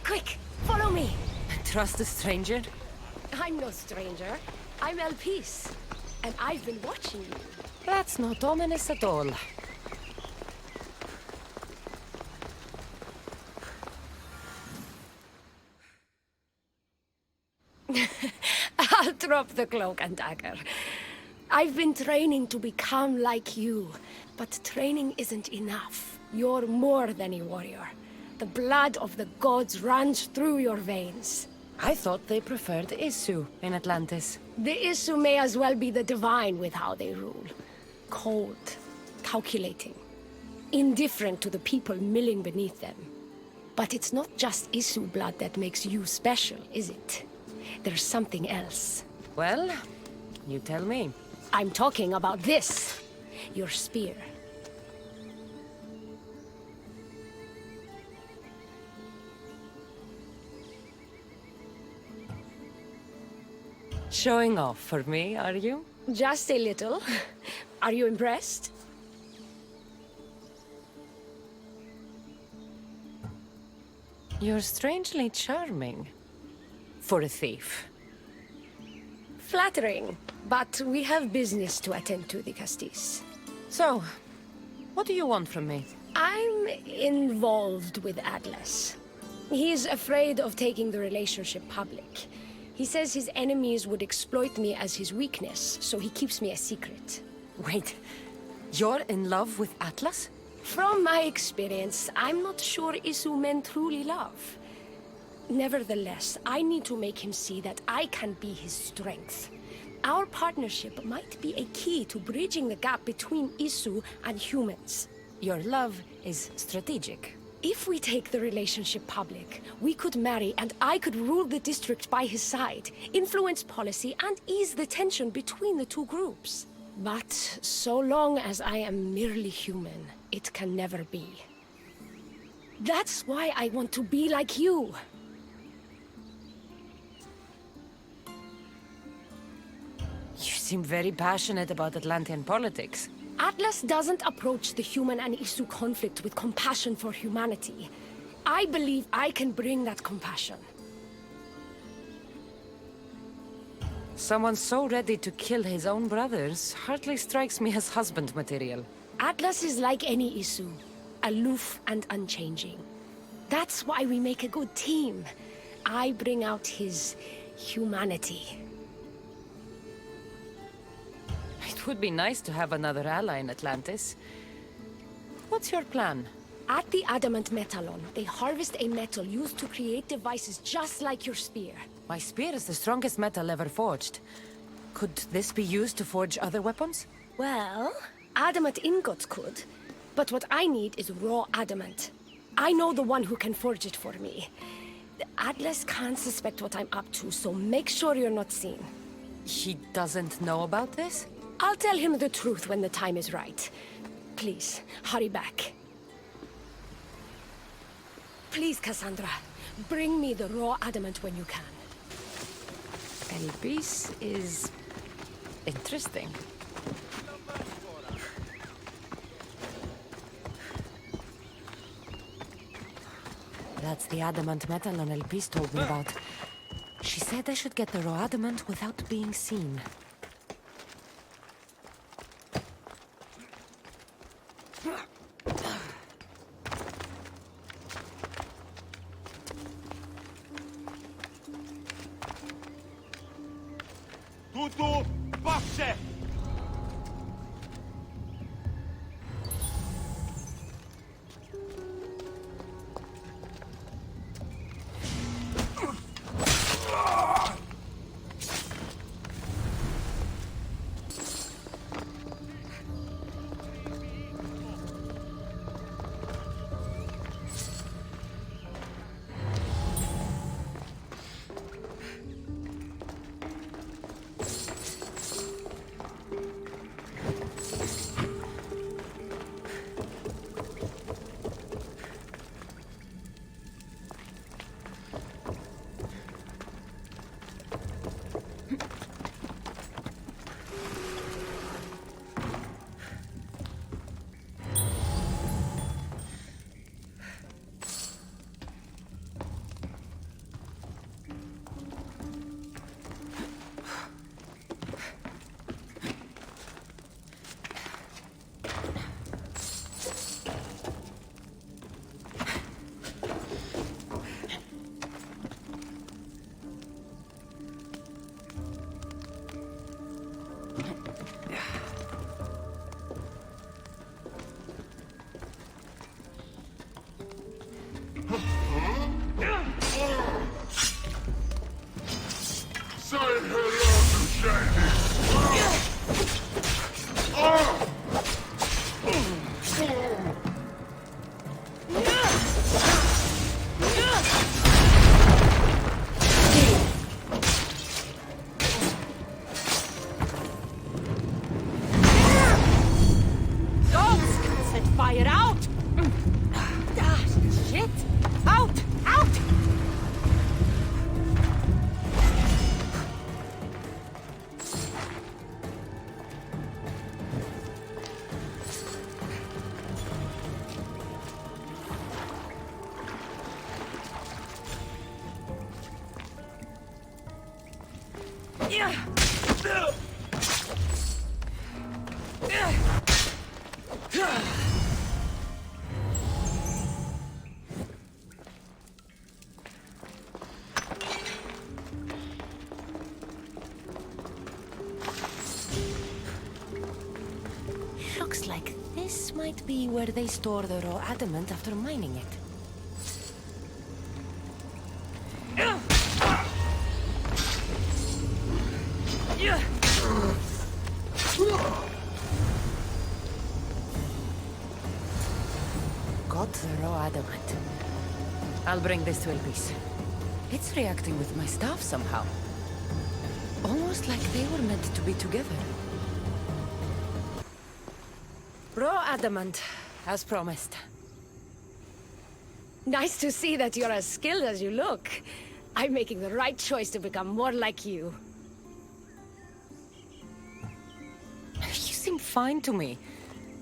Quick, follow me. Trust a stranger? I'm no stranger. I'm El Peace. And I've been watching you. That's not ominous at all. I'll drop the cloak and dagger. I've been training to become like you, but training isn't enough. You're more than a warrior. The blood of the gods runs through your veins. I thought they preferred Isu in Atlantis. The Isu may as well be the divine with how they rule. Cold, calculating, indifferent to the people milling beneath them. But it's not just Isu blood that makes you special, is it? There's something else. Well, you tell me. I'm talking about this. Your spear. Showing off for me, are you? Just a little. Are you impressed? You're strangely charming. For a thief. Flattering. But we have business to attend to, the Castis. So, what do you want from me? I'm involved with Atlas. He's afraid of taking the relationship public. He says his enemies would exploit me as his weakness, so he keeps me a secret. Wait, you're in love with Atlas? From my experience, I'm not sure Isu men truly love. Nevertheless, I need to make him see that I can be his strength. Our partnership might be a key to bridging the gap between Isu and humans. Your love is strategic. If we take the relationship public, we could marry and I could rule the district by his side, influence policy and ease the tension between the two groups. But so long as I am merely human, it can never be. That's why I want to be like you. You seem very passionate about Atlantean politics. Atlas doesn't approach the human and Isu conflict with compassion for humanity. I believe I can bring that compassion. Someone so ready to kill his own brothers hardly strikes me as husband material. Atlas is like any Isu, aloof and unchanging. That's why we make a good team. I bring out his humanity. It would be nice to have another ally in Atlantis. What's your plan? At the Adamant Metallon, they harvest a metal used to create devices just like your spear. My spear is the strongest metal ever forged. Could this be used to forge other weapons? Well, adamant ingots could. But what I need is raw adamant. I know the one who can forge it for me. Atlas can't suspect what I'm up to, so make sure you're not seen. He doesn't know about this? I'll tell him the truth when the time is right. Please, hurry back. Please, Kassandra, bring me the raw adamant when you can. El Peace is interesting. That's the adamant metal El Peace told me about. She said I should get the raw adamant without being seen. Tutto pace! Looks like this might be where they store the raw adamant after mining it. Got the raw adamant. I'll bring this to Elvis. It's reacting with my stuff somehow. Almost like they were meant to be together. Raw adamant, as promised. Nice to see that you're as skilled as you look. I'm making the right choice to become more like you. You seem fine to me.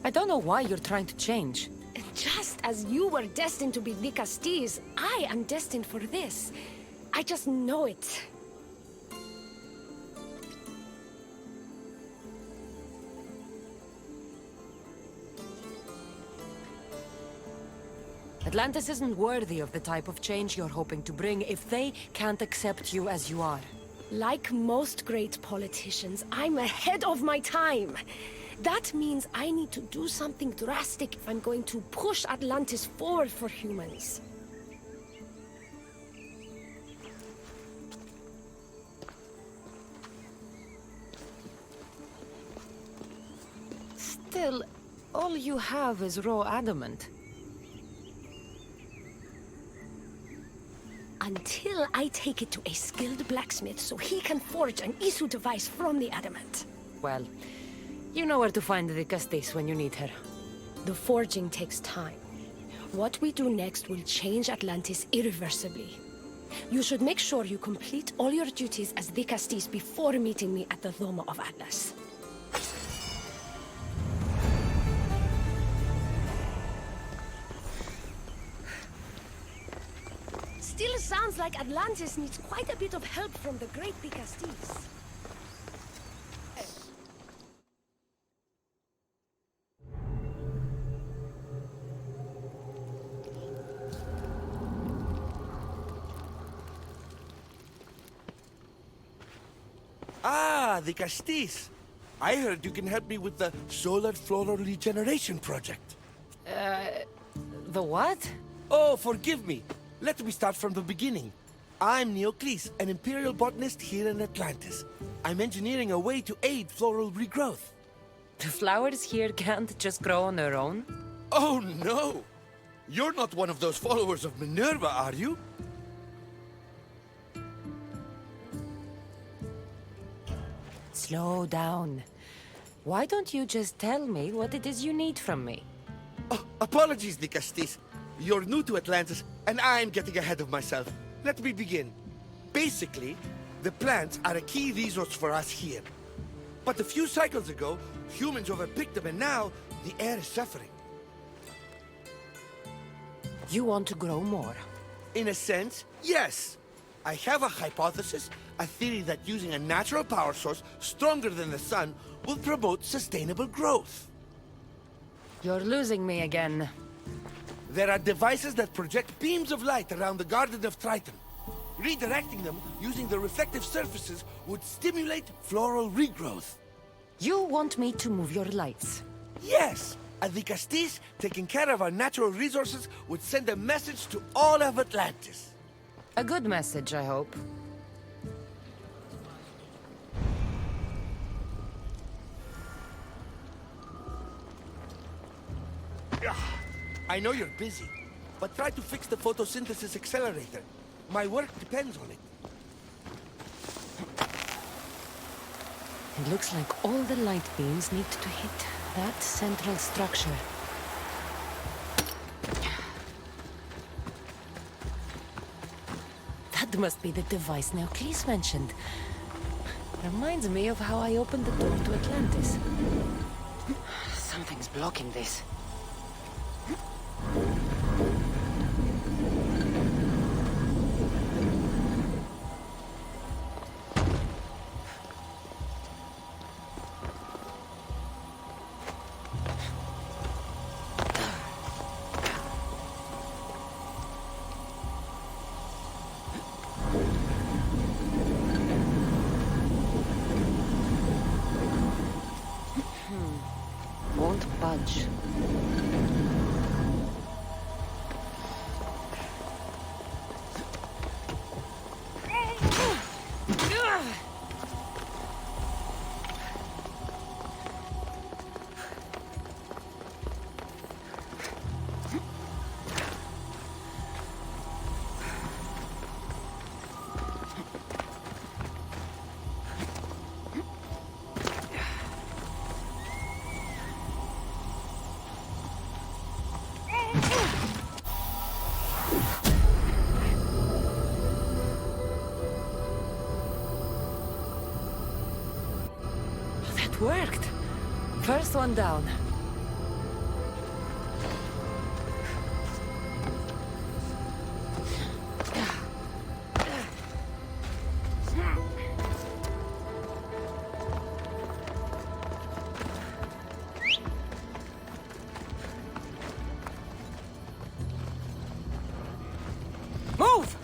I don't know why you're trying to change. Just as you were destined to be the Castilles, I am destined for this. I just know it. Atlantis isn't worthy of the type of change you're hoping to bring if they can't accept you as you are. Like most great politicians, I'm ahead of my time. That means I need to do something drastic if I'm going to push Atlantis forward for humans. Still, all you have is raw adamant. Until I take it to a skilled blacksmith so he can forge an Isu device from the adamant. Well, you know where to find the Castilles when you need her. The forging takes time. What we do next will change Atlantis irreversibly. You should make sure you complete all your duties as the Castilles before meeting me at the Dome of Atlas. Still sounds like Atlantis needs quite a bit of help from the great Castilles. Ah, the Castilles. I heard you can help me with the solar floral regeneration project. The what? Oh, forgive me. Let me start from the beginning. I'm Neocles, an imperial botanist here in Atlantis. I'm engineering a way to aid floral regrowth. The flowers here can't just grow on their own? Oh, no! You're not one of those followers of Minerva, are you? Slow down. Why don't you just tell me what it is you need from me? Oh, apologies, the Castilles. You're new to Atlantis, and I'm getting ahead of myself. Let me begin. Basically, the plants are a key resource for us here. But a few cycles ago, humans overpicked them, and now the air is suffering. You want to grow more? In a sense, yes. I have a hypothesis, a theory that using a natural power source stronger than the sun will promote sustainable growth. You're losing me again. There are devices that project beams of light around the Garden of Triton. Redirecting them using the reflective surfaces would stimulate floral regrowth. You want me to move your lights? Yes! And the Castilles, taking care of our natural resources, would send a message to all of Atlantis. A good message, I hope. I know you're busy, but try to fix the photosynthesis accelerator. My work depends on it. It looks like all the light beams need to hit that central structure. That must be the device Neocles mentioned. Reminds me of how I opened the door to Atlantis. Something's blocking this. It worked. First one down. Move!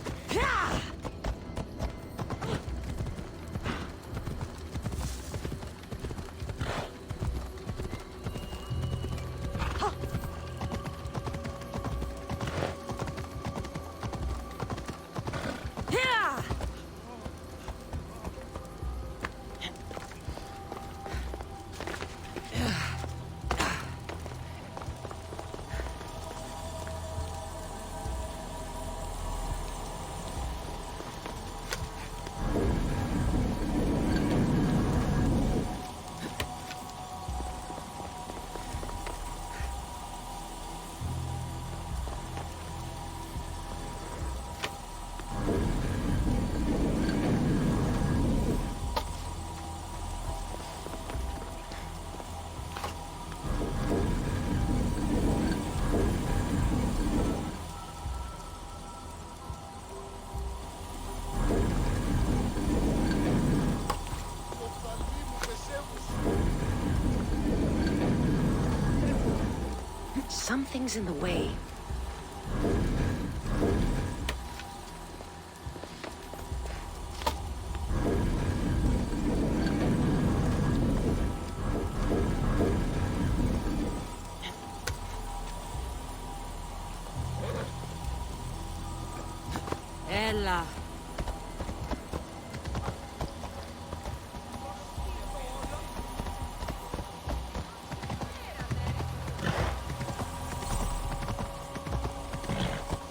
Something's in the way. Ella.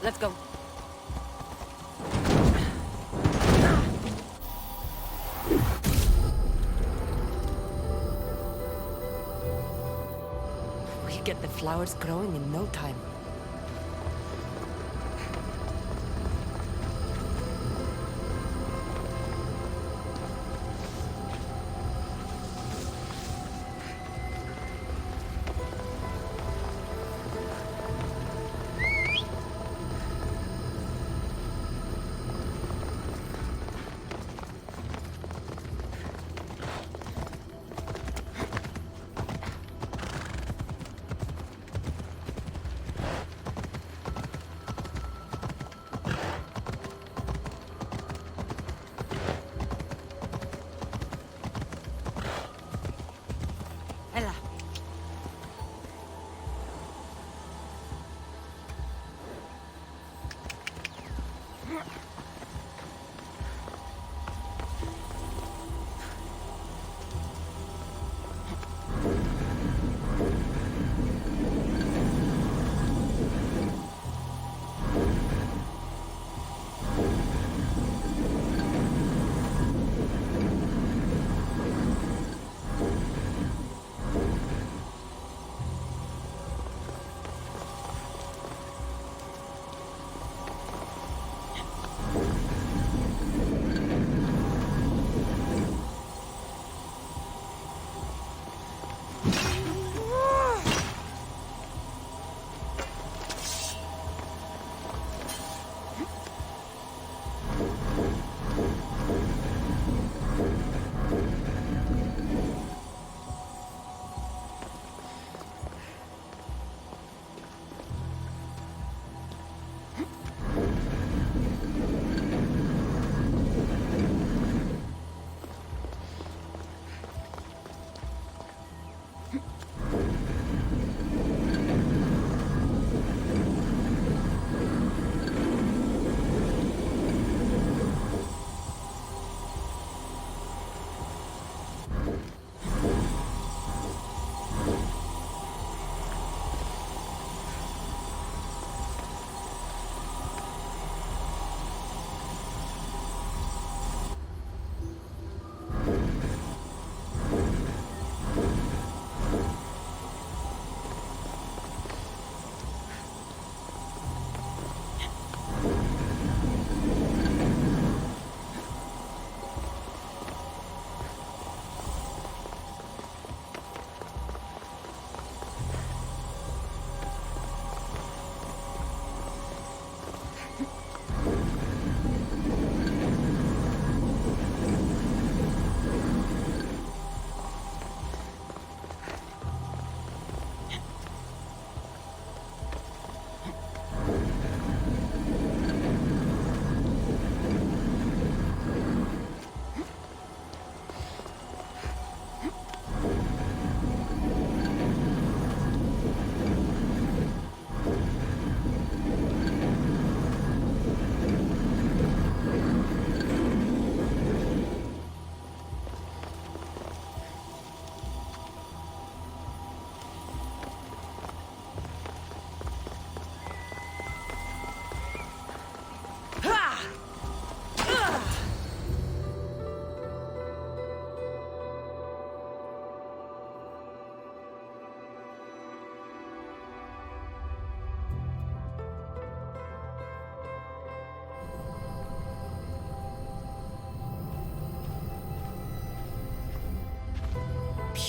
Let's go. We get the flowers growing in no time.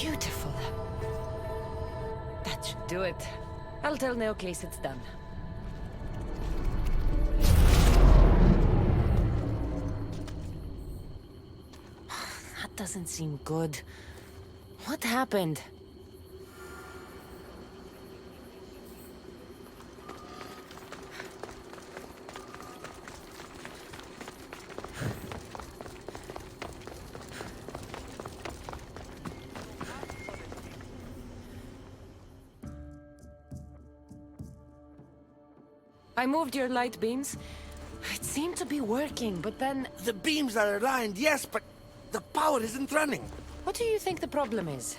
Beautiful. That should do it. I'll tell Neocles it's done. That doesn't seem good. What happened? I moved your light beams. It seemed to be working, but then... The beams are aligned, yes, but the power isn't running. What do you think the problem is?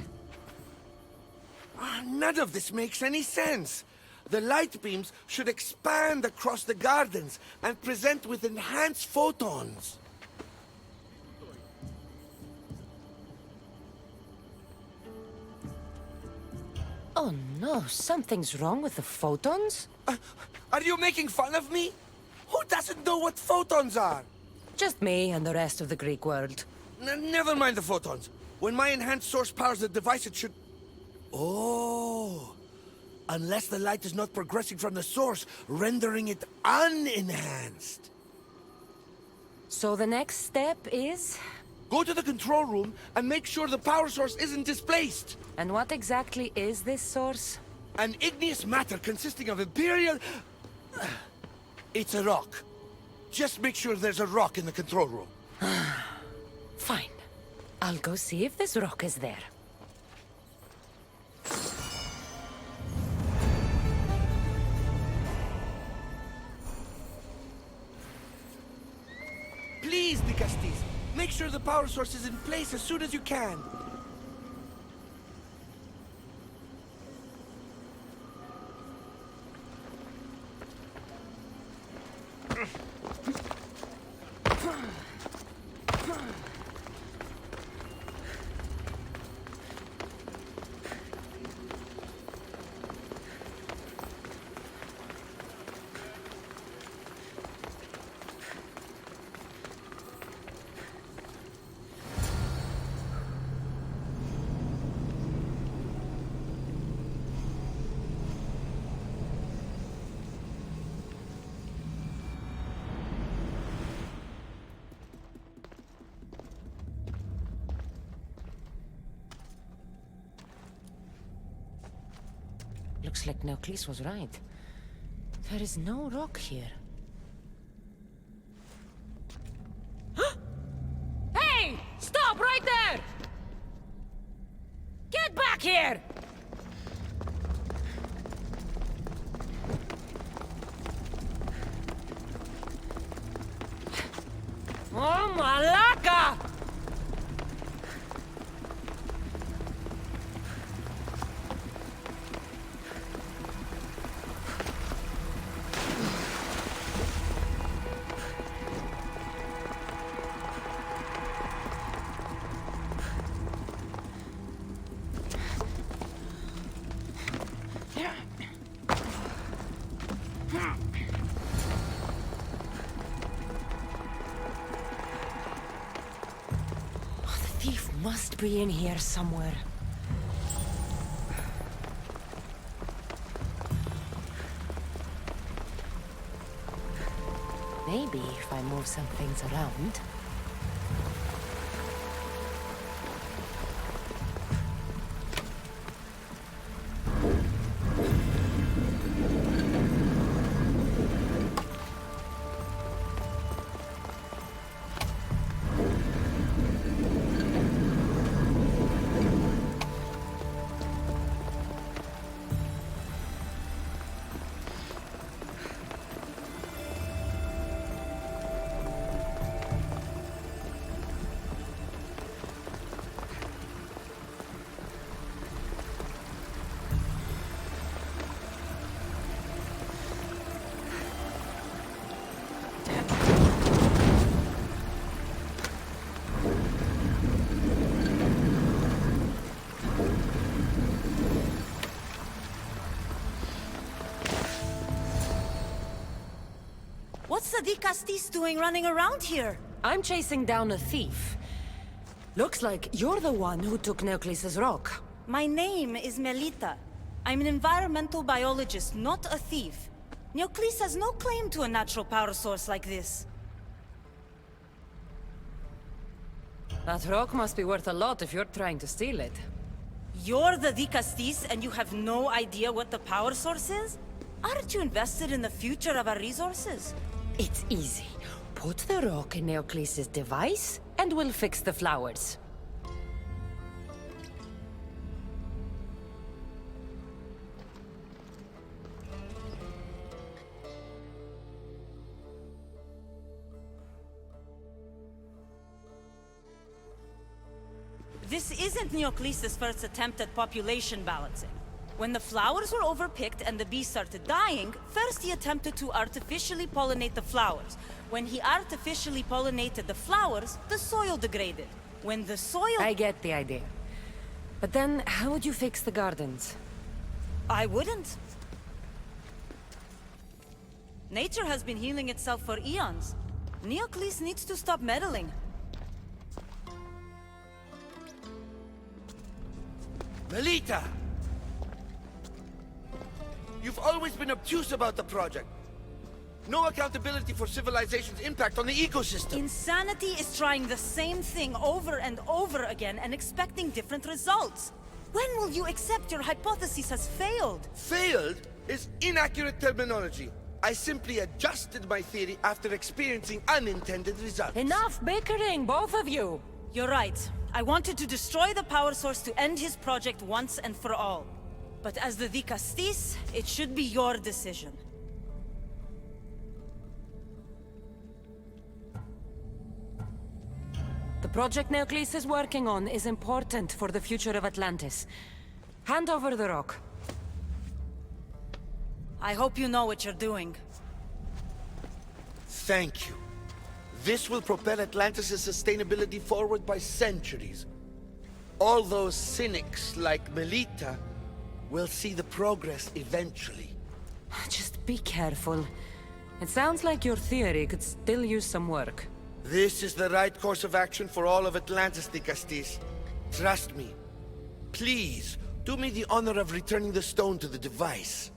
None of this makes any sense. The light beams should expand across the gardens and present with enhanced photons. Oh no, something's wrong with the photons? Are you making fun of me? Who doesn't know what photons are? Just me and the rest of the Greek world. Never mind the photons. When my enhanced source powers the device, it should... Oh... Unless the light is not progressing from the source, rendering it unenhanced. So the next step is... Go to the control room and make sure the power source isn't displaced. And what exactly is this source? An igneous matter consisting of Imperial... It's a rock. Just make sure there's a rock in the control room. Fine. I'll go see if this rock is there. Please, Dicastis, make sure the power source is in place as soon as you can. Looks like Neocles was right. There is no rock here. Hey! Stop right there! Get back here! Oh, Malaka! Must be in here somewhere. Maybe if I move some things around. What's the Dicastis doing running around here? I'm chasing down a thief. Looks like you're the one who took Neoclis's rock. My name is Melita. I'm an environmental biologist, not a thief. Neoclis has no claim to a natural power source like this. That rock must be worth a lot if you're trying to steal it. You're the Dicastis and you have no idea what the power source is? Aren't you invested in the future of our resources? It's easy. Put the rock in Neoclis's device, and we'll fix the flowers. This isn't Neoclis' first attempt at population balancing. When the flowers were overpicked and the bees started dying, first he attempted to artificially pollinate the flowers. When he artificially pollinated the flowers, the soil degraded. When the soil... I get the idea. But then, how would you fix the gardens? I wouldn't. Nature has been healing itself for eons. Neoclis needs to stop meddling. Melita! You've always been obtuse about the project. No accountability for civilization's impact on the ecosystem. Insanity is trying the same thing over and over again and expecting different results. When will you accept your hypothesis has failed? Failed is inaccurate terminology. I simply adjusted my theory after experiencing unintended results. Enough bickering, both of you! You're right. I wanted to destroy the power source to end his project once and for all. But as the Dicastis, it should be your decision. The project Neoclis is working on is important for the future of Atlantis. Hand over the rock. I hope you know what you're doing. Thank you. This will propel Atlantis' sustainability forward by centuries. All those cynics like Melita will see the progress eventually. Just be careful. It sounds like your theory could still use some work. This is the right course of action for all of Atlantis, Dicastis. Trust me. Please, do me the honor of returning the stone to the device.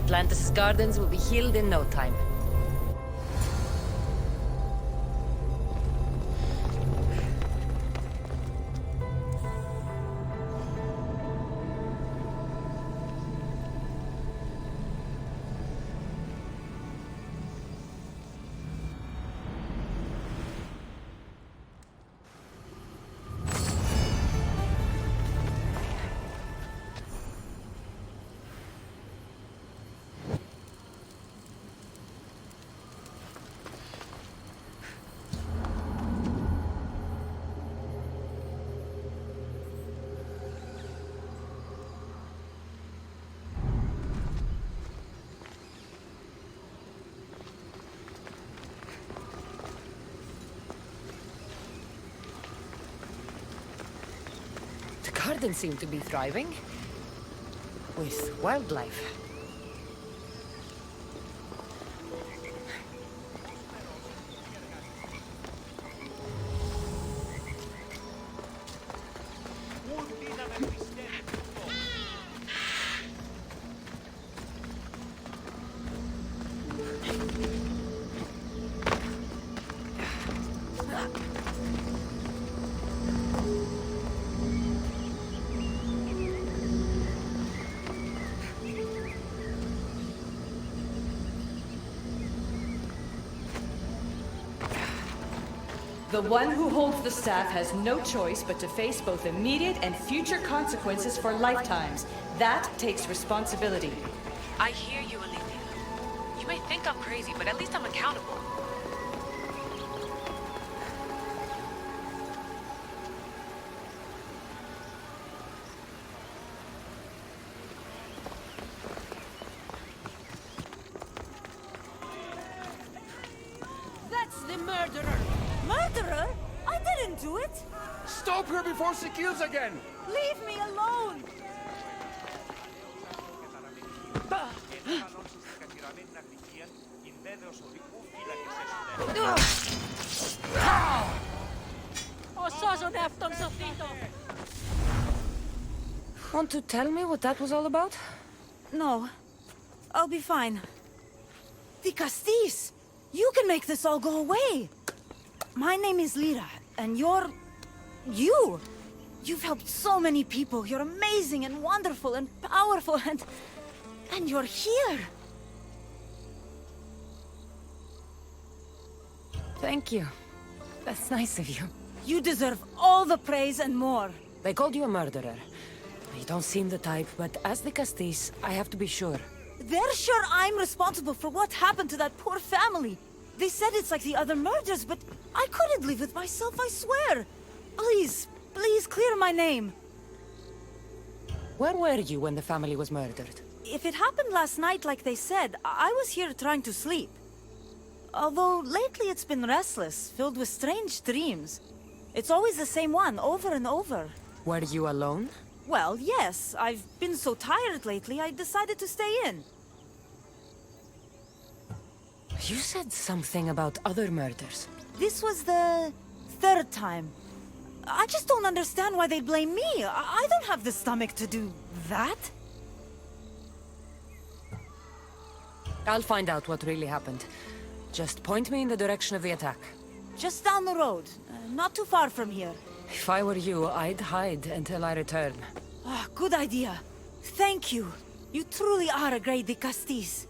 Atlantis' gardens will be healed in no time. The gardens seem to be thriving. With wildlife. The one who holds the staff has no choice but to face both immediate and future consequences for lifetimes. That takes responsibility. I hear you, Olivia. You may think I'm crazy, but at least I'm accountable. the murderer! Murderer? I didn't do it! Stop her before she kills again! Leave me alone! Want to tell me what that was all about? No. I'll be fine. The Castis! You can make this all go away! My name is Lyra, and you're... you! You've helped so many people. You're amazing and wonderful and powerful and... and you're here! Thank you. That's nice of you. You deserve all the praise and more. They called you a murderer. You don't seem the type, but as the Castis, I have to be sure. They're sure I'm responsible for what happened to that poor family. They said it's like the other murders, but I couldn't live with myself, I swear. Please, please clear my name. Where were you when the family was murdered? If it happened last night like they said, I was here trying to sleep. Although lately it's been restless, filled with strange dreams. It's always the same one, over and over. Were you alone? Well, yes. I've been so tired lately, I decided to stay in. You said something about other murders. This was the third time. I just don't understand why they blame me. I don't have the stomach to do that. I'll find out what really happened. Just point me in the direction of the attack. Just down the road. Not too far from here. If I were you, I'd hide until I return. Ah, good idea. Thank you. You truly are a great Castis.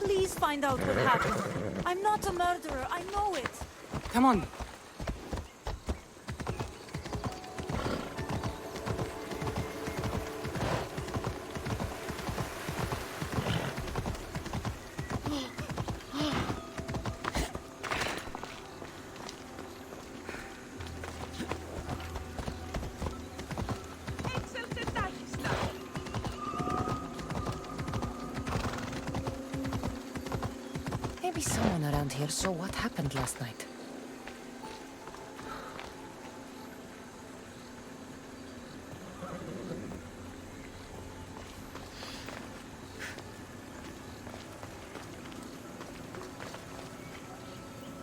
Please find out what happened. I'm not a murderer, I know it. Come on. Maybe someone around here saw what happened last night.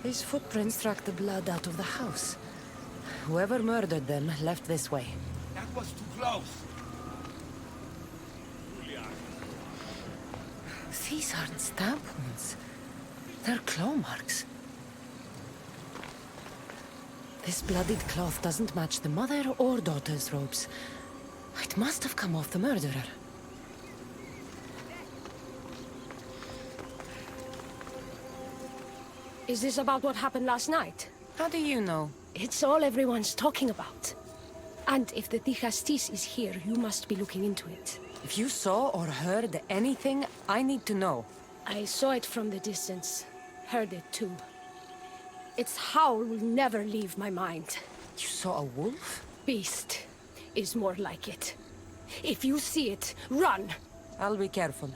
These footprints track the blood out of the house. Whoever murdered them left this way. That was too close! These aren't stab wounds. They're claw marks. This bloodied cloth doesn't match the mother or daughter's robes. It must have come off the murderer. Is this about what happened last night? How do you know? It's all everyone's talking about. And if the Castis is here, you must be looking into it. If you saw or heard anything, I need to know. I saw it from the distance. Heard it too. Its howl will never leave my mind. You saw a wolf? Beast is more like it. If you see it, run! I'll be careful.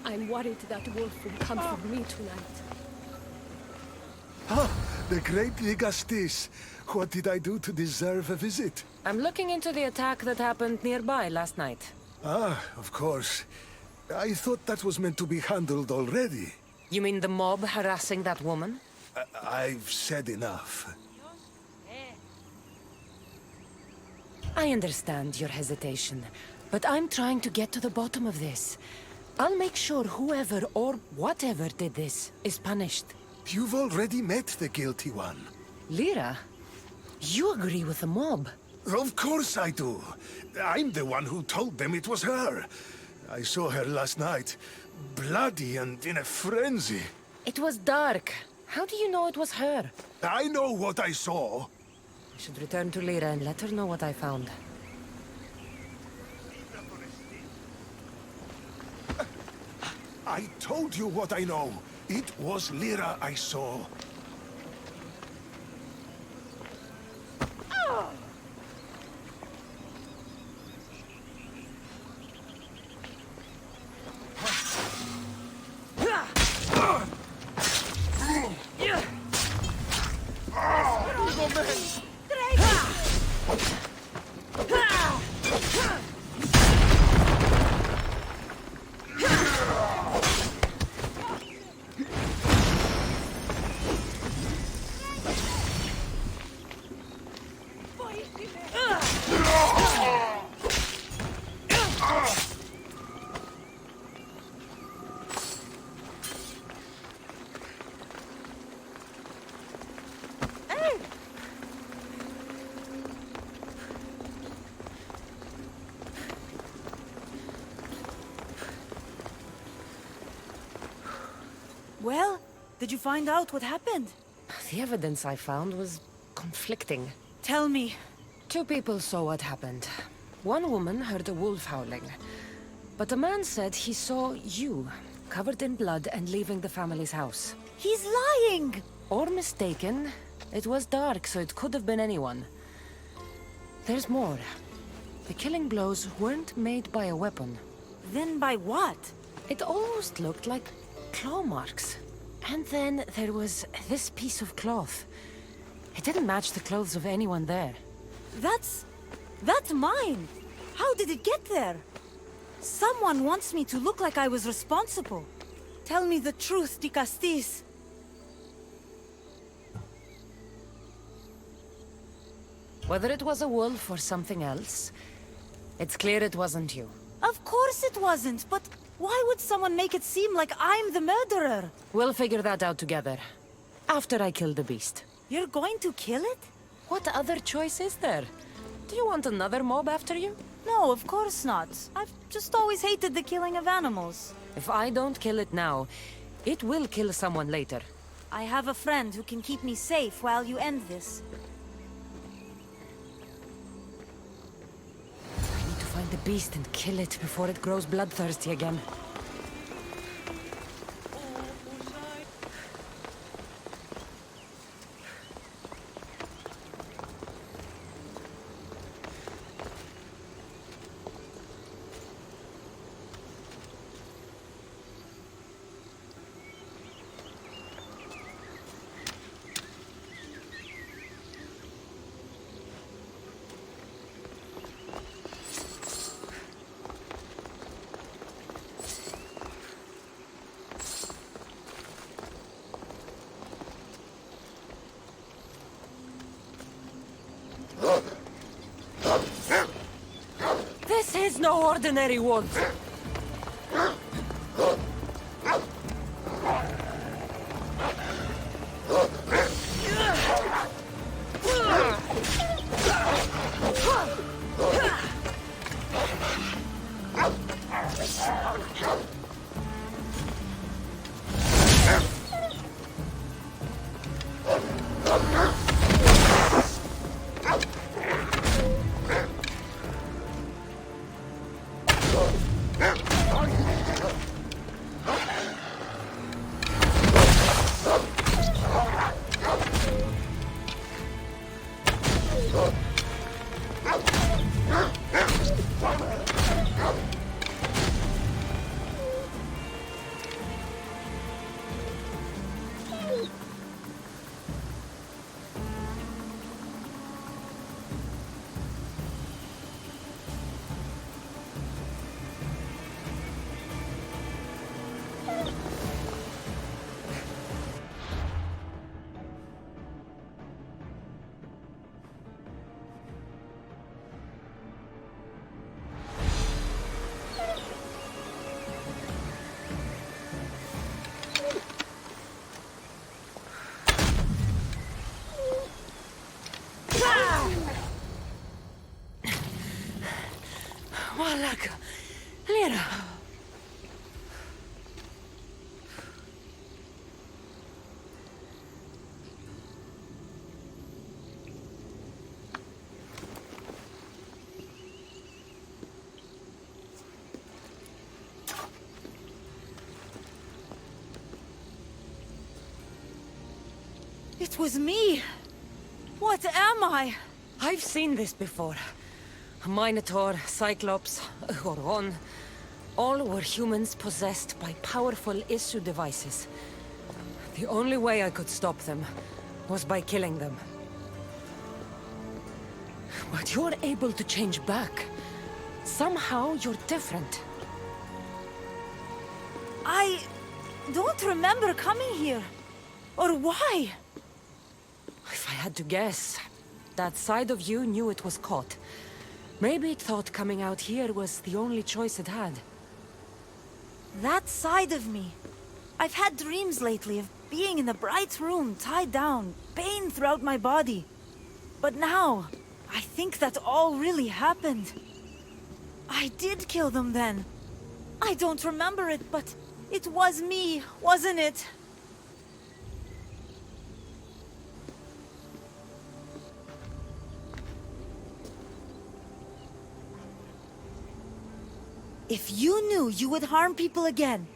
I'm worried that wolf will come for me tonight. Ah, the great Ligastis. What did I do to deserve a visit? I'm looking into the attack that happened nearby last night. Ah, of course. I thought that was meant to be handled already. You mean the mob harassing that woman? I've said enough. I understand your hesitation, but I'm trying to get to the bottom of this. I'll make sure whoever or whatever did this is punished. You've already met the guilty one. Lyra, you agree with the mob. Of course I do. I'm the one who told them it was her. I saw her last night, bloody and in a frenzy. It was dark. How do you know it was her? I know what I saw. I should return to Lyra and let her know what I found. I told you what I know. It was Lyra I saw. Well, did you find out what happened? The evidence I found was conflicting. Tell me. 2 people saw what happened. One woman heard a wolf howling, but a man said he saw you, covered in blood and leaving the family's house. He's lying! Or mistaken. It was dark, so it could have been anyone. There's more. The killing blows weren't made by a weapon. Then by what? It almost looked like claw marks. And then there was this piece of cloth. It didn't match the clothes of anyone there. That's mine! How did it get there? Someone wants me to look like I was responsible. Tell me the truth, Di Castis. Whether it was a wolf or something else, it's clear it wasn't you. Of course it wasn't, but why would someone make it seem like I'm the murderer? We'll figure that out together. After I kill the beast. You're going to kill it? What other choice is there? Do you want another mob after you? No, of course not. I've just always hated the killing of animals. If I don't kill it now, it will kill someone later. I have a friend who can keep me safe while you end this. I need to find the beast and kill it before it grows bloodthirsty again. This is no ordinary wolf. here! It was me! What am I? I've seen this before. A Minotaur, Cyclops, a Horon. All were humans possessed by powerful issue devices. The only way I could stop them was by killing them. But you're able to change back. Somehow you're different. I don't remember coming here. Or why? If I had to guess, that side of you knew it was caught. Maybe it thought coming out here was the only choice it had. That side of me. I've had dreams lately of being in a bright room, tied down, pain throughout my body. But now, I think that all really happened. I did kill them then. I don't remember it, but it was me, wasn't it? If you knew you would harm people again,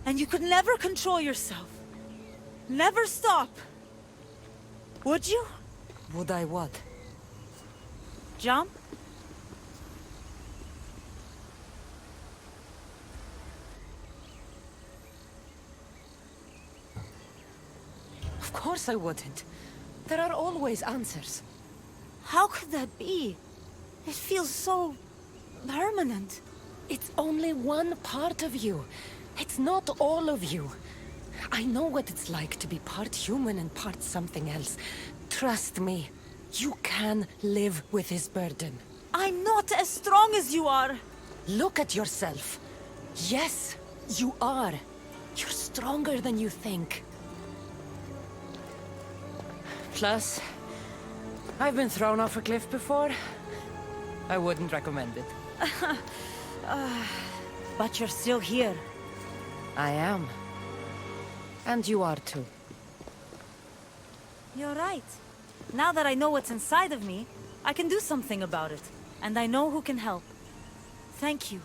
and you could never control yourself, never stop, would you? Would I what? Jump? Of course I wouldn't. There are always answers. How could that be? It feels so permanent. It's only one part of you. It's not all of you. I know what it's like to be part human and part something else. Trust me, you can live with this burden. I'm not as strong as you are. Look at yourself. Yes, you are. You're stronger than you think. Plus, I've been thrown off a cliff before. I wouldn't recommend it. But you're still here. I am. And you are too. You're right. Now that I know what's inside of me, I can do something about it. And I know who can help. Thank you.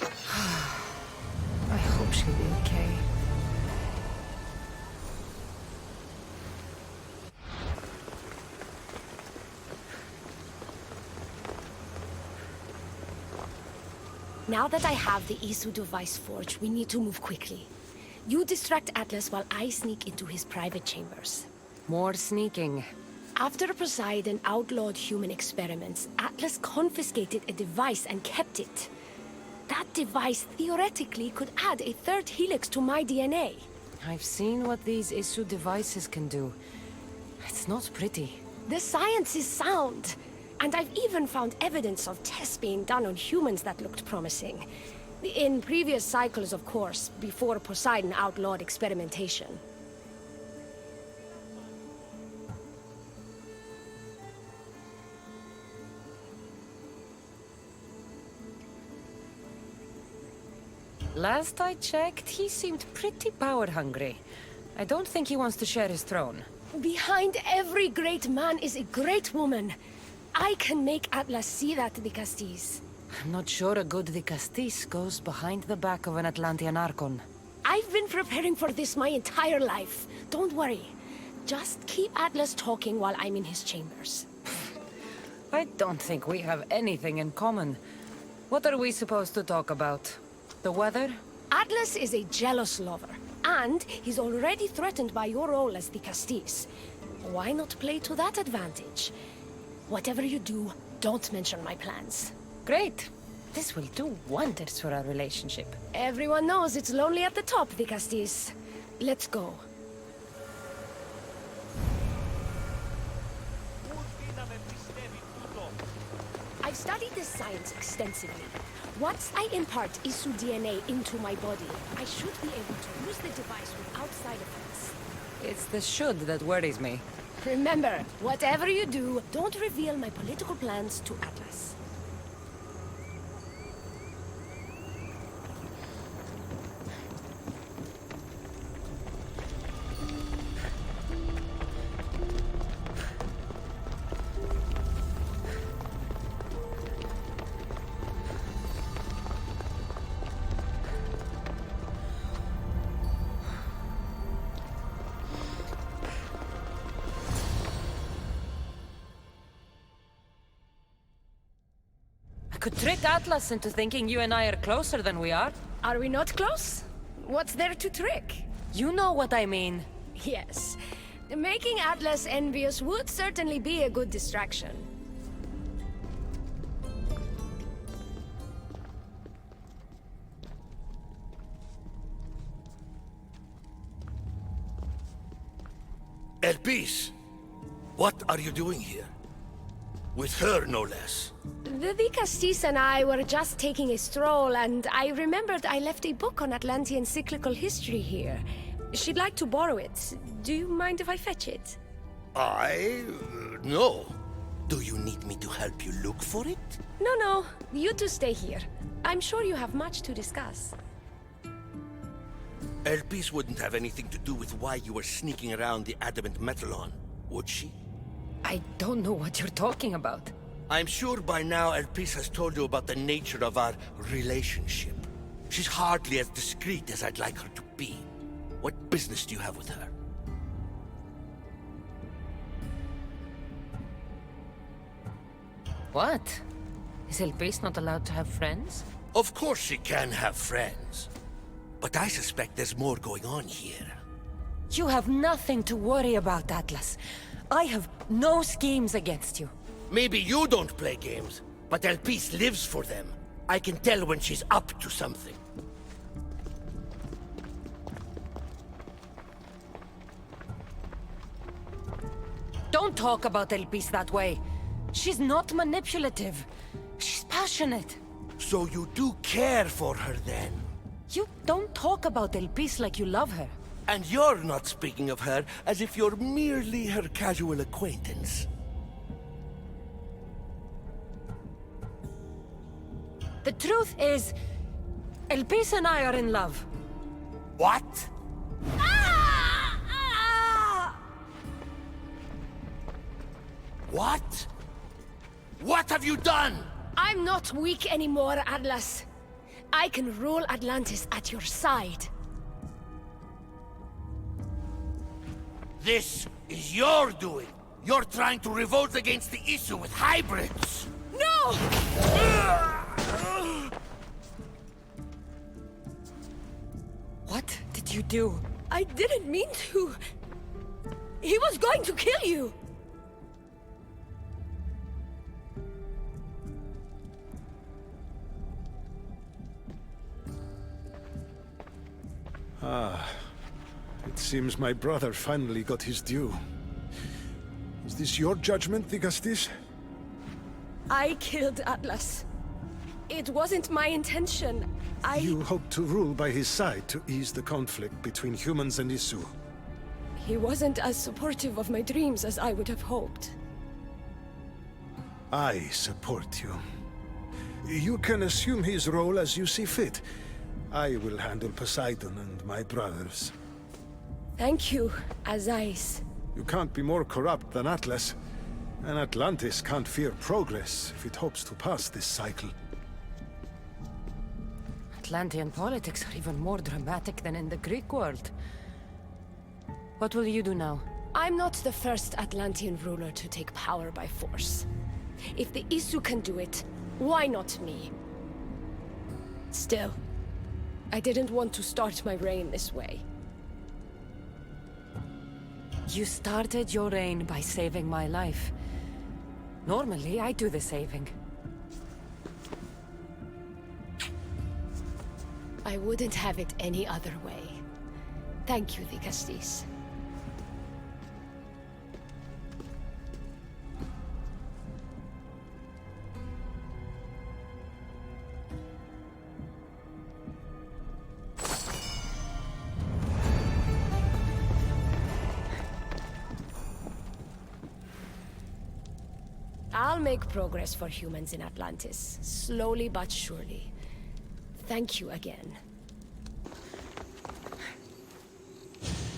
I hope she'll be okay. Now that I have the Isu device forged, we need to move quickly. You distract Atlas while I sneak into his private chambers. More sneaking. After Poseidon outlawed human experiments, Atlas confiscated a device and kept it. That device theoretically could add a third helix to my DNA. I've seen what these Isu devices can do. It's not pretty. The science is sound. And I've even found evidence of tests being done on humans that looked promising. In previous cycles, of course, before Poseidon outlawed experimentation. Last I checked, he seemed pretty power-hungry. I don't think he wants to share his throne. Behind every great man is a great woman. I can make Atlas see that, the Castis. I'm not sure a good de Castis goes behind the back of an Atlantean Archon. I've been preparing for this my entire life. Don't worry. Just keep Atlas talking while I'm in his chambers. I don't think we have anything in common. What are we supposed to talk about? The weather? Atlas is a jealous lover, and he's already threatened by your role as the Castis. Why not play to that advantage? Whatever you do, don't mention my plans. Great. This will do wonders for our relationship. Everyone knows it's lonely at the top, the Castis. Let's go. I've studied this science extensively. Once I impart Isu DNA into my body, I should be able to use the device without side effects. It's the should that worries me. Remember, whatever you do, don't reveal my political plans to Atlas. Could trick Atlas into thinking you and I are closer than we are. Are we not close? What's there to trick? You know what I mean. Yes. Making Atlas envious would certainly be a good distraction. Elpis, what are you doing here? With her, no less. The Castis and I were just taking a stroll, and I remembered I left a book on Atlantean cyclical history here. She'd like to borrow it. Do you mind if I fetch it? No. Do you need me to help you look for it? No. You two stay here. I'm sure you have much to discuss. Elpis wouldn't have anything to do with why you were sneaking around the adamant metalon, would she? I don't know what you're talking about. I'm sure by now Elpis has told you about the nature of our relationship. She's hardly as discreet as I'd like her to be. What business do you have with her? What? Is Elpis not allowed to have friends? Of course she can have friends. But I suspect there's more going on here. You have nothing to worry about, Atlas. I have no schemes against you. Maybe you don't play games, but Elpis lives for them. I can tell when she's up to something. Don't talk about Elpis that way. She's not manipulative. She's passionate. So you do care for her then? You don't talk about Elpis like you love her. And you're not speaking of her as if you're merely her casual acquaintance. The truth is, Elpis and I are in love. What? What? What have you done? I'm not weak anymore, Atlas. I can rule Atlantis at your side. This is your doing. You're trying to revolt against the issue with hybrids. No! What did you do? I didn't mean to. He was going to kill you. It seems my brother finally got his due. Is this your judgment, Castis? I killed Atlas. It wasn't my intention. You hoped to rule by his side to ease the conflict between humans and Isu. He wasn't as supportive of my dreams as I would have hoped. I support you. You can assume his role as you see fit. I will handle Poseidon and my brothers. Thank you, Azais. You can't be more corrupt than Atlas. And Atlantis can't fear progress if it hopes to pass this cycle. Atlantean politics are even more dramatic than in the Greek world. What will you do now? I'm not the first Atlantean ruler to take power by force. If the Isu can do it, why not me? Still, I didn't want to start my reign this way. You started your reign by saving my life. Normally, I do the saving. I wouldn't have it any other way. Thank you, Castis. I'll make progress for humans in Atlantis, slowly but surely. Thank you again.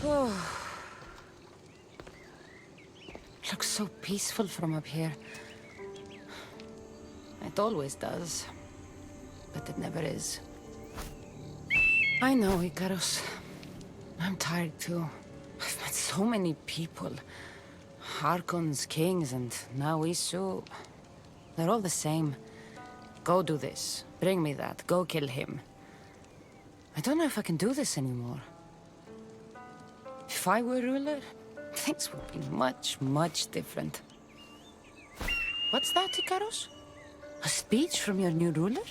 Oh. Looks so peaceful from up here. It always does. But it never is. I know, Icarus. I'm tired too. I've met so many people. Archons, kings, and now Isu. They're all the same. Go do this. Bring me that. Go kill him. I don't know if I can do this anymore. If I were ruler, things would be much, much different. What's that, Icarus? A speech from your new ruler?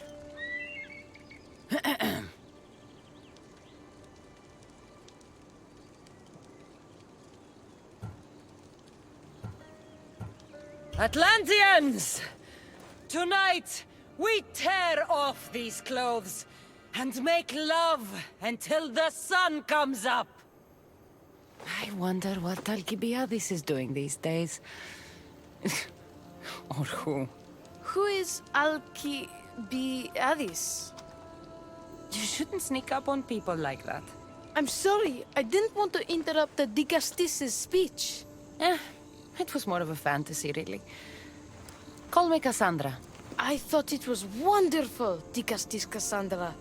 Atlanteans! Tonight, we tear off these clothes and make love until the sun comes up. I wonder what Alcibiades is doing these days. Or who? Who is Alcibiades? You shouldn't sneak up on people like that. I'm sorry, I didn't want to interrupt the Dicastis' speech. It was more of a fantasy, really. Call me Kassandra. I thought it was wonderful, Dicastis Kassandra.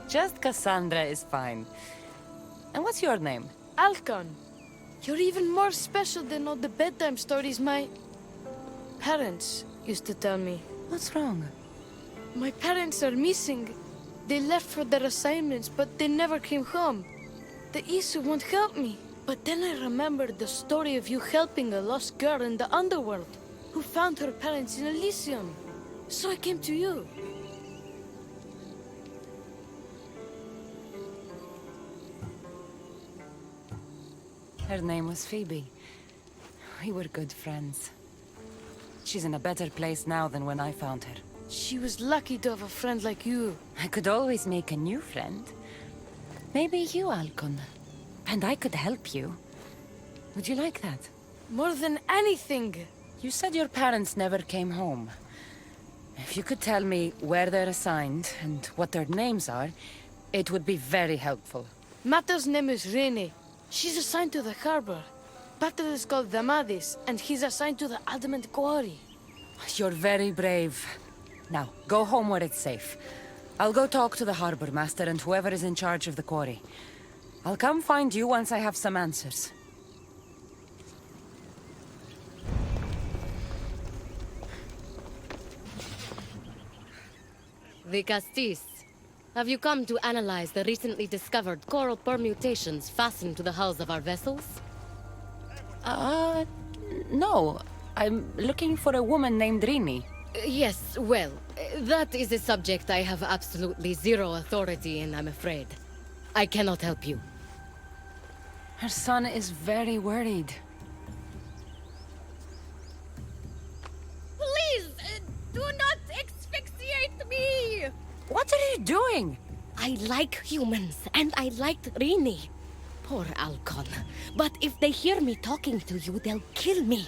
Just Kassandra is fine. And what's your name? Alcon, you're even more special than all the bedtime stories my parents used to tell me. What's wrong? My parents are missing. They left for their assignments, but they never came home. The Isu won't help me. But then I remembered the story of you helping a lost girl in the underworld, who found her parents in Elysium. So I came to you. Her name was Phoebe. We were good friends. She's in a better place now than when I found her. She was lucky to have a friend like you. I could always make a new friend. Maybe you, Alcon. And I could help you. Would you like that? More than anything. You said your parents never came home. If you could tell me where they're assigned and what their names are, it would be very helpful. Mata's name is Rene. She's assigned to the harbor. Pater is called Damadis, and he's assigned to the adamant quarry. You're very brave. Now, go home where it's safe. I'll go talk to the harbor master and whoever is in charge of the quarry. I'll come find you once I have some answers. The Castis. Have you come to analyze the recently discovered coral permutations fastened to the hulls of our vessels? No. I'm looking for a woman named Rini. Yes, well, that is a subject I have absolutely zero authority in, I'm afraid. I cannot help you. Her son is very worried. Please, do not asphyxiate me! What are you doing? I like humans, and I liked Rini. Poor Alcon. But if they hear me talking to you, they'll kill me.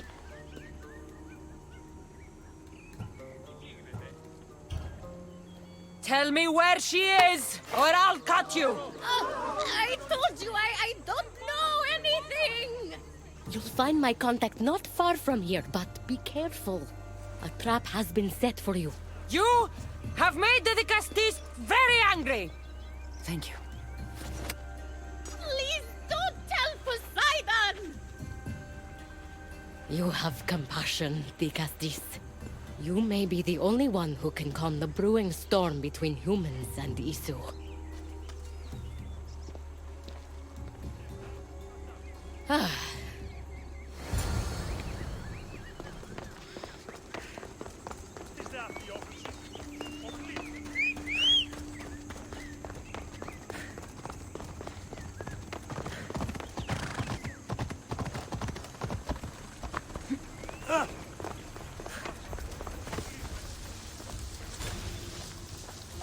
Tell me where she is, or I'll cut you! I told you I don't know anything! You'll find my contact not far from here, but be careful. A trap has been set for you. You have made the Castis very angry! Thank you. Please don't tell Poseidon! You have compassion, Dicastis. You may be the only one who can calm the brewing storm between humans and Isu.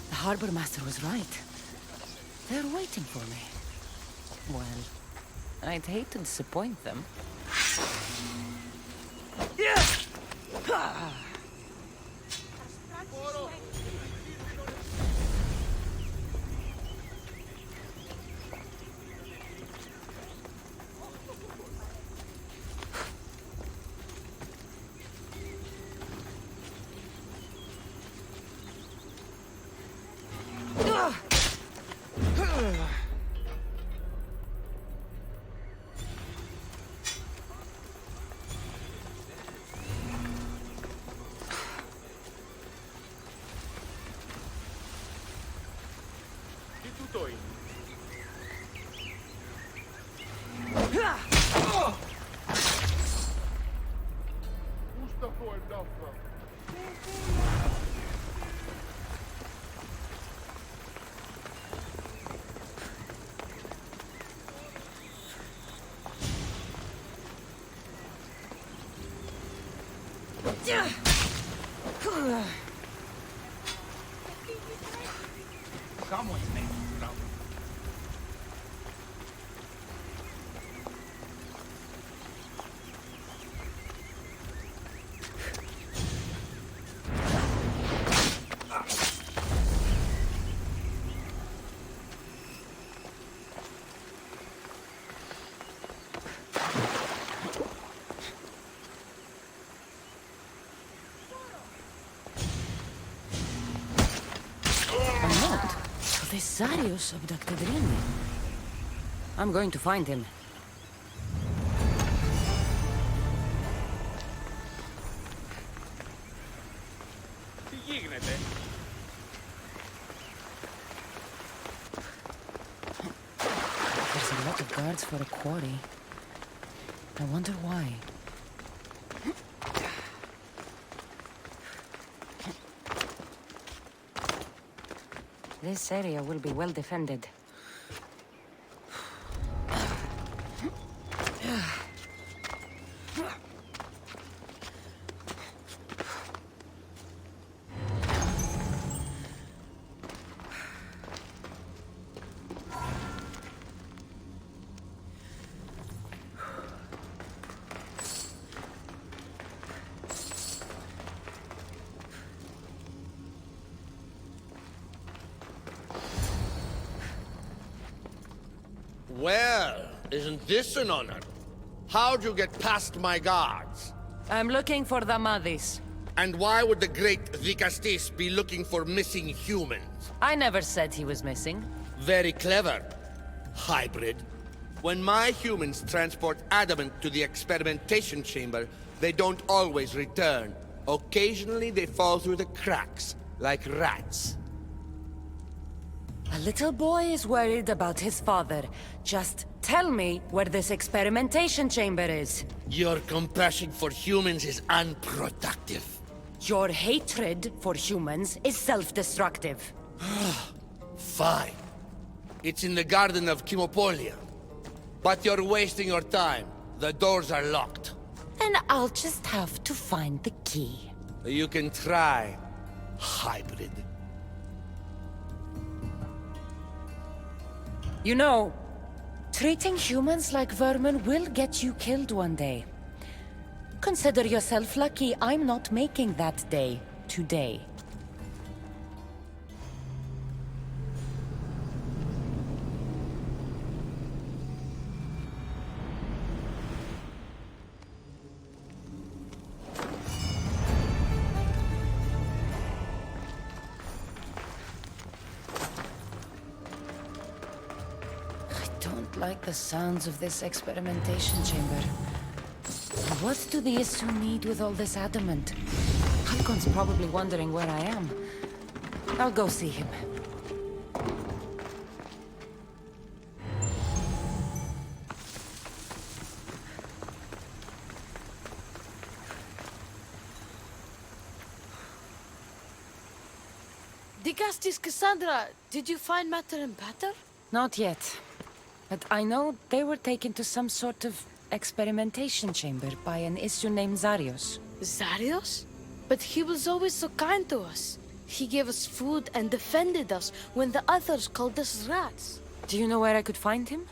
The harbor master was right. They're waiting for me. Well, I'd hate to disappoint them. Yes! This Zarius abducted Rini. I'm going to find him. There's a lot of guards for a quarry. I wonder why. This area will be well defended. Well, isn't this an honor? How'd you get past my guards? I'm looking for the Madis. And why would the great Vikastis be looking for missing humans? I never said he was missing. Very clever. Hybrid. When my humans transport adamant to the experimentation chamber, they don't always return. Occasionally they fall through the cracks, like rats. A little boy is worried about his father. Just tell me where this experimentation chamber is. Your compassion for humans is unproductive. Your hatred for humans is self-destructive. Fine. It's in the Garden of Kimopolia. But you're wasting your time. The doors are locked. And I'll just have to find the key. You can try, hybrid. You know, treating humans like vermin will get you killed one day. Consider yourself lucky I'm not making that day today. Like the sounds of this experimentation chamber. What do the Isu need with all this adamant? Halcon's probably wondering where I am. I'll go see him. Dicastis Kassandra, did you find Matter and Pater? Not yet. But I know they were taken to some sort of experimentation chamber by an Isu named Zarius. Zarius? But he was always so kind to us. He gave us food and defended us when the others called us rats. Do you know where I could find him?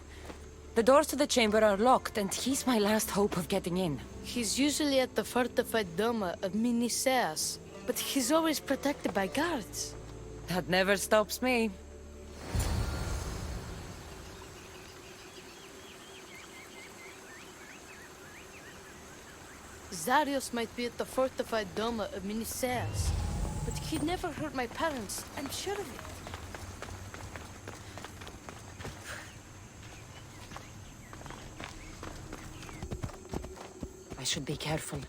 The doors to the chamber are locked, and he's my last hope of getting in. He's usually at the fortified dome of Miniseas, but he's always protected by guards. That never stops me. Zarios might be at the fortified dome of Miniseas, but he'd never hurt my parents, I'm sure of it. I should be careful.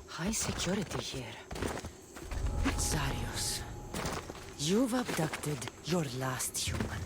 High security here. Zarios, you've abducted your last human.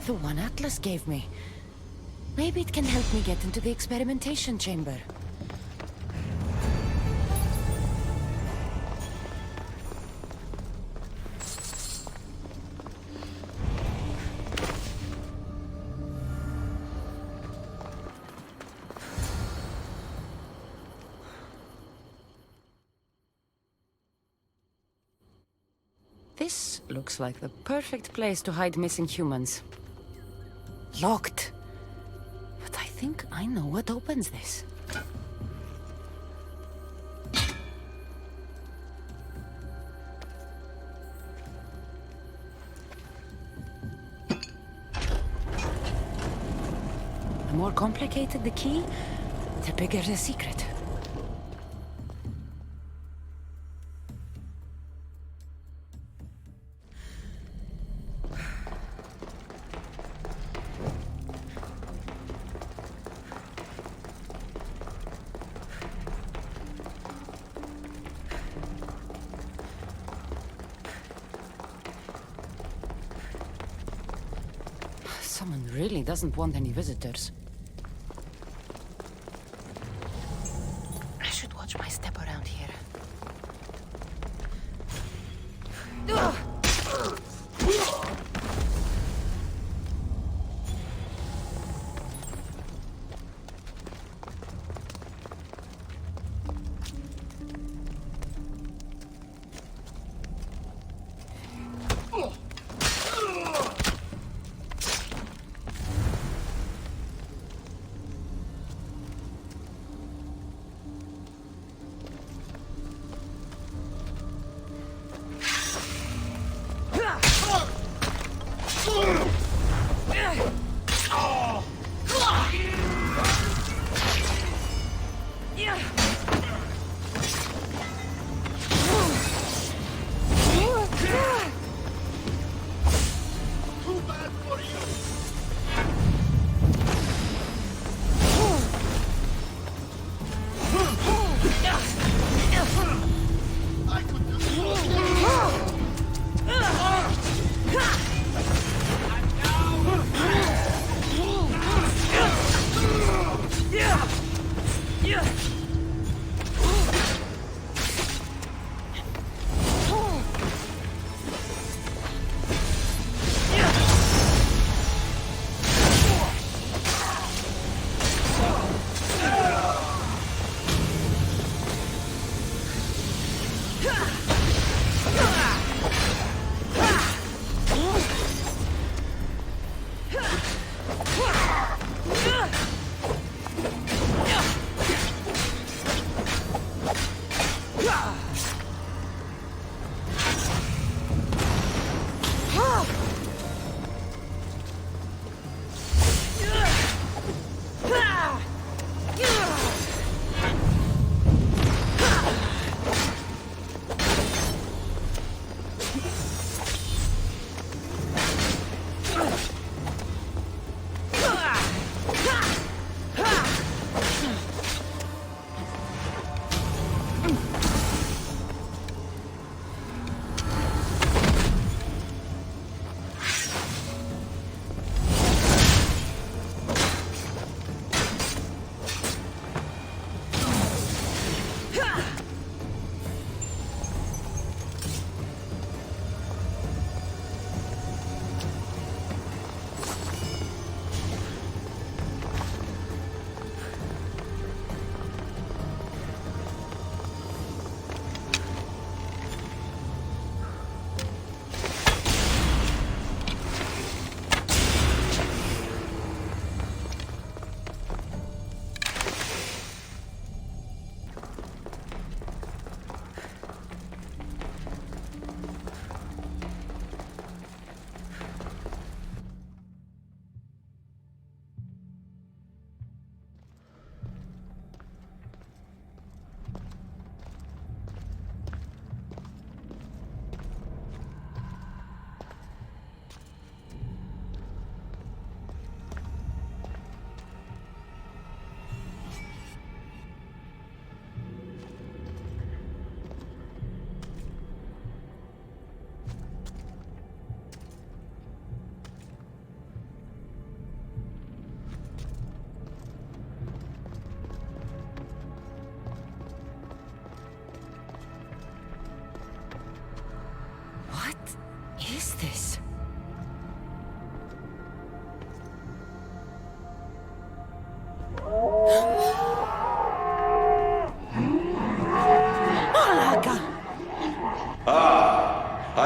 The one Atlas gave me. Maybe it can help me get into the experimentation chamber. This looks like the perfect place to hide missing humans. Locked. But I think I know what opens this. The more complicated the key, the bigger the secret. Someone really doesn't want any visitors. I should watch my step around here.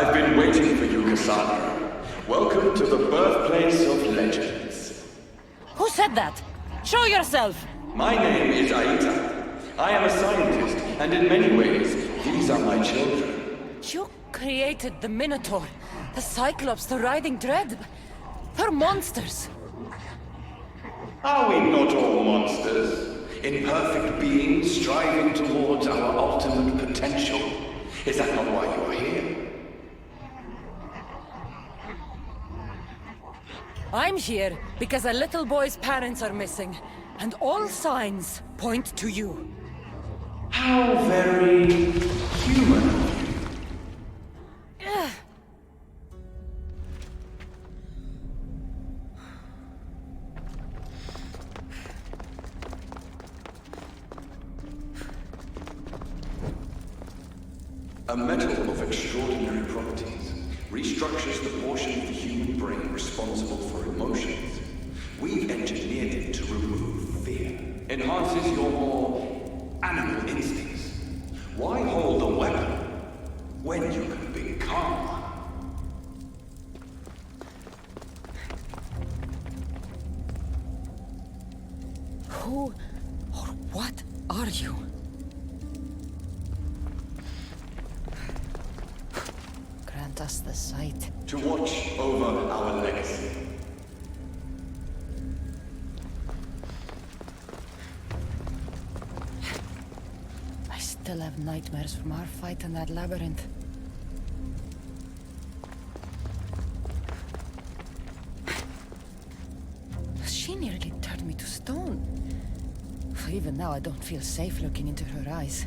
I've been waiting for you, Kassandra. Welcome to the birthplace of legends. Who said that? Show yourself! My name is Aita. I am a scientist, and in many ways, these are my children. You created the Minotaur, the Cyclops, the Riding Dread. They're monsters. Are we not all monsters? Imperfect beings striving towards our ultimate potential. Is that not why you are here? I'm here because a little boy's parents are missing, and all signs point to you. How very human of you. A metal of extraordinary properties restructures the portion of the human brain responsible for emotions. We've engineered it to remove fear. Enhances your more animal instincts. Why hold a weapon when you can become one? Who or what are you? Grant us the sight. To watch over our legacy. I still have nightmares from our fight in that labyrinth. She nearly turned me to stone. Even now, I don't feel safe looking into her eyes.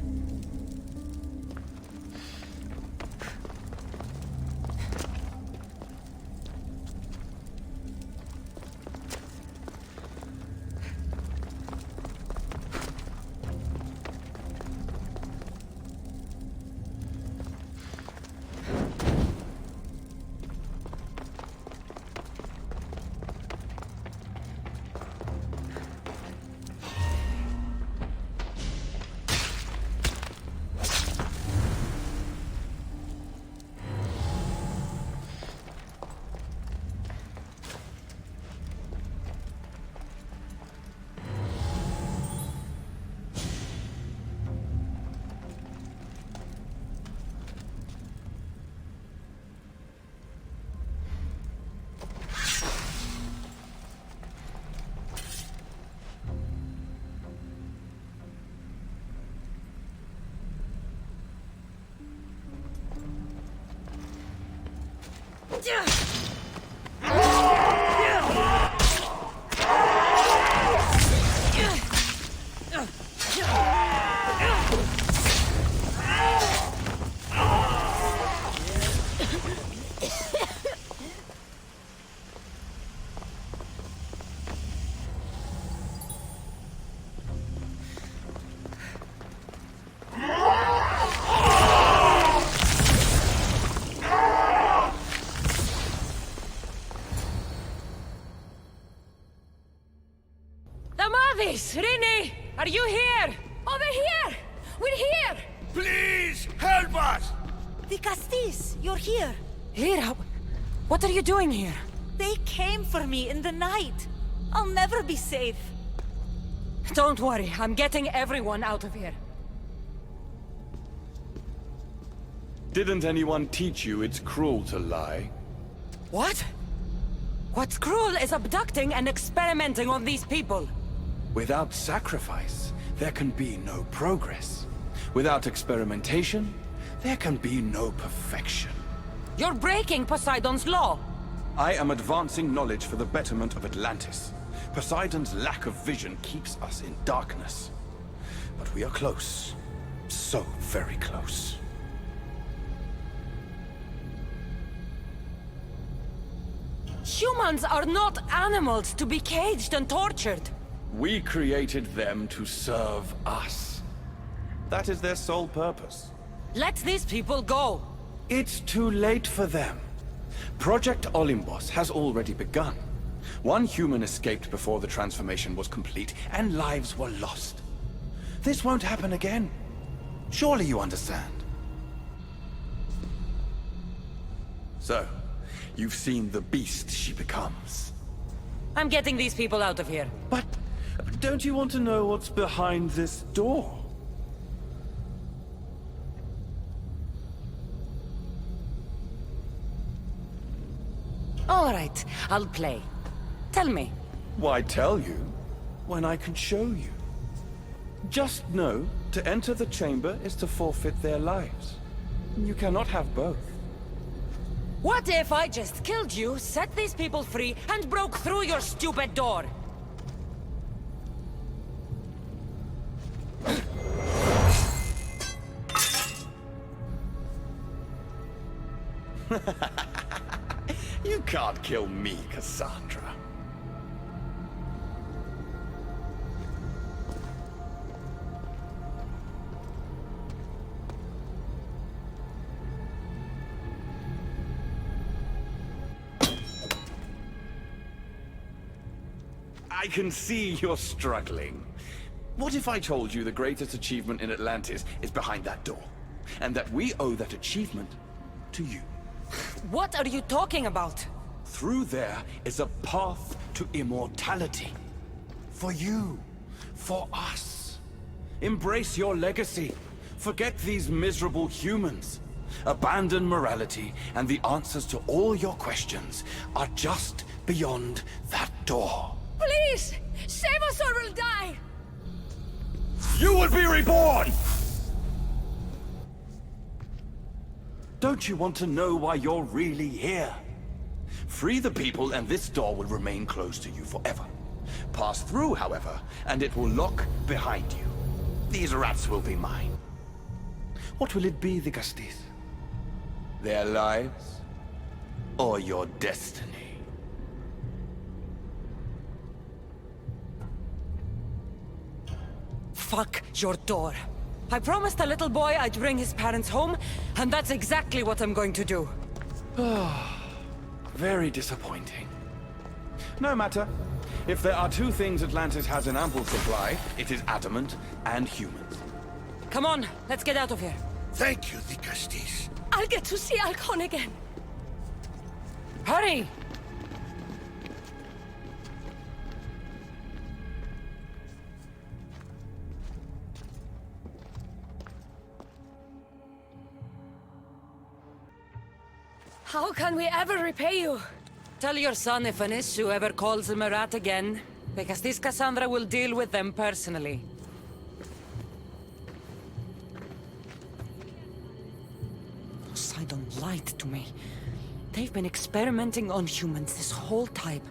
Rini! Are you here? Over here! We're here! Please, help us! The Castis, you're here. Lyra, what are you doing here? They came for me in the night. I'll never be safe. Don't worry, I'm getting everyone out of here. Didn't anyone teach you it's cruel to lie? What? What's cruel is abducting and experimenting on these people. Without sacrifice, there can be no progress. Without experimentation, there can be no perfection. You're breaking Poseidon's law. I am advancing knowledge for the betterment of Atlantis. Poseidon's lack of vision keeps us in darkness. But we are close. So very close. Humans are not animals to be caged and tortured. We created them to serve us. That is their sole purpose. Let these people go. It's too late for them. Project Olympus has already begun. One human escaped before the transformation was complete, and lives were lost. This won't happen again. Surely you understand. So, you've seen the beast she becomes. I'm getting these people out of here. But don't you want to know what's behind this door? All right, I'll play. Tell me. Why tell you when I can show you? Just know to enter the chamber is to forfeit their lives. You cannot have both. What if I just killed you, set these people free, and broke through your stupid door? You can't kill me, Kassandra. I can see you're struggling. What if I told you the greatest achievement in Atlantis is behind that door? And that we owe that achievement to you? What are you talking about? Through there is a path to immortality. For you. For us. Embrace your legacy. Forget these miserable humans. Abandon morality, and the answers to all your questions are just beyond that door. Please! Save us or we'll die! You will be reborn! Don't you want to know why you're really here? Free the people and this door will remain closed to you forever. Pass through, however, and it will lock behind you. These rats will be mine. What will it be, the Gastis? Their lives? Or your destiny? Fuck your door. I promised a little boy I'd bring his parents home, and that's exactly what I'm going to do. Very disappointing. No matter. If there are two things Atlantis has in ample supply, it is adamant and humans. Come on, let's get out of here. Thank you, Dicastis. I'll get to see Alcon again. Hurry! How can we ever repay you? Tell your son if an issue ever calls him a rat again, because this Kassandra will deal with them personally. Poseidon lied to me. They've been experimenting on humans this whole time.